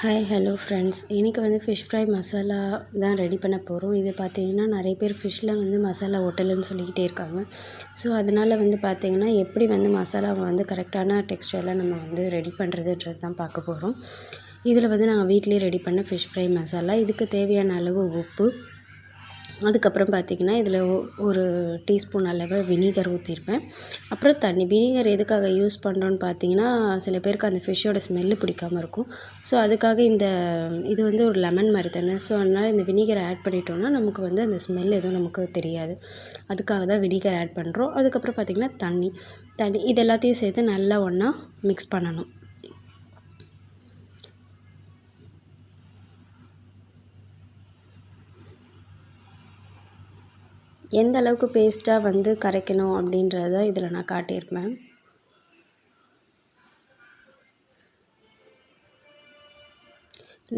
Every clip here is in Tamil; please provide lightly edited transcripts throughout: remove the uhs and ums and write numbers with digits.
ஹாய் ஹலோ ஃப்ரெண்ட்ஸ், இன்றைக்கி வந்து ஃபிஷ் ஃப்ரை மசாலா தான் ரெடி பண்ண போகிறோம். இது பார்த்திங்கன்னா நிறைய பேர் ஃபிஷ்ஷில் வந்து மசாலா ஒட்டலைன்னு சொல்லிக்கிட்டே இருக்காங்க. ஸோ அதனால் வந்து பார்த்திங்கன்னா எப்படி வந்து மசாலாவை வந்து கரெக்டான டெக்ஸ்சரில் நம்ம வந்து ரெடி பண்ணுறதுன்றது தான் பார்க்க போகிறோம். இதில் வந்து நாங்கள் வீட்டிலேயே ரெடி பண்ண ஃபிஷ் ஃப்ரை மசாலா. இதுக்கு தேவையான அளவு உப்பு, அதுக்கப்புறம் பார்த்திங்கன்னா இதில் ஒரு டீஸ்பூன் அளவு வினிகர் ஊற்றிருப்பேன். அப்புறம் தண்ணி. வினிகர் எதுக்காக யூஸ் பண்ணுறோன்னு பார்த்திங்கன்னா, சில பேருக்கு அந்த ஃபிஷ்ஷோட ஸ்மெல்லு பிடிக்காமல் இருக்கும். ஸோ அதுக்காக இது வந்து ஒரு லெமன் மாதிரி தானே. ஸோ அதனால் இந்த வினிகரை ஆட் பண்ணிட்டோம்னா நமக்கு வந்து அந்த ஸ்மெல் எதுவும் நமக்கு தெரியாது. அதுக்காக தான் வினிகர் ஆட் பண்ணுறோம். அதுக்கப்புறம் பார்த்திங்கன்னா தண்ணி இது எல்லாத்தையும் சேர்த்து நல்லா ஒன்றா மிக்ஸ் பண்ணணும். எந்த அளவுக்கு பேஸ்ட்டாக வந்து கரைக்கணும் அப்படின்றத இதில் நான் காட்டியிருப்பேன்.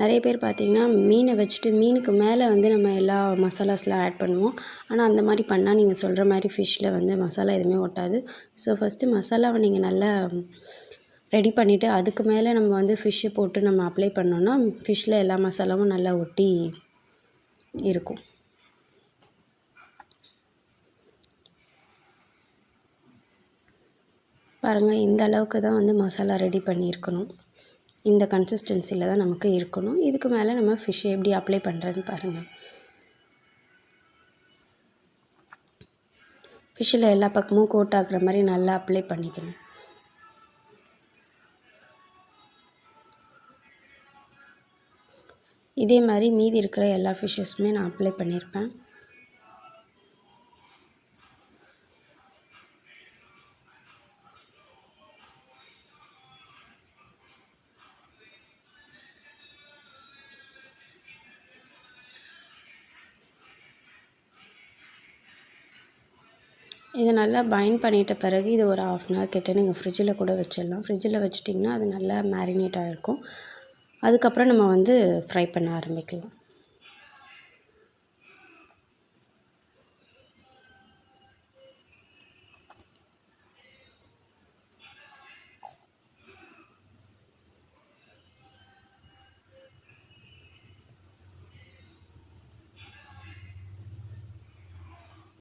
நிறைய பேர் பார்த்திங்கன்னா மீனை வச்சுட்டு மீனுக்கு மேலே வந்து நம்ம எல்லா மசாலாஸ்லாம் ஆட் பண்ணுவோம். ஆனால் அந்த மாதிரி பண்ணால் நீங்கள் சொல்கிற மாதிரி ஃபிஷ்ஷில் வந்து மசாலா எதுவுமே ஒட்டாது. ஸோ ஃபஸ்ட்டு மசாலாவை நீங்கள் நல்லா ரெடி பண்ணிவிட்டு அதுக்கு மேலே நம்ம வந்து ஃபிஷ்ஷை போட்டு நம்ம அப்ளை பண்ணோன்னா ஃபிஷ்ஷில் எல்லா மசாலாவும் நல்லா ஒட்டி இருக்கும். பாருங்கள், இந்த அளவுக்கு தான் வந்து மசாலா ரெடி பண்ணியிருக்கணும். இந்த கன்சிஸ்டன்சியில் தான் நமக்கு இருக்கணும். இதுக்கு மேலே நம்ம ஃபிஷ்ஷை எப்படி அப்ளை பண்ணுறேன்னு பாருங்கள். ஃபிஷ்ஷில் எல்லா பக்கமும் கோட் ஆகுற மாதிரி நல்லா அப்ளை பண்ணிக்கணும். இதே மாதிரி மீதி இருக்கிற எல்லா ஃபிஷ்ஷஸுமே நான் அப்ளை பண்ணியிருப்பேன். இதை நல்லா பைண்ட் பண்ணிட்ட பிறகு இது ஒரு 1/2 அன் ஹவர் கிட்ட நீங்கள் ஃப்ரிட்ஜில் கூட வச்சிடலாம். ஃப்ரிட்ஜில் வச்சிட்டிங்கன்னா அது நல்லா மேரினேட் ஆகிருக்கும். அதுக்கப்புறம் நம்ம வந்து ஃப்ரை பண்ண ஆரம்பிக்கலாம்.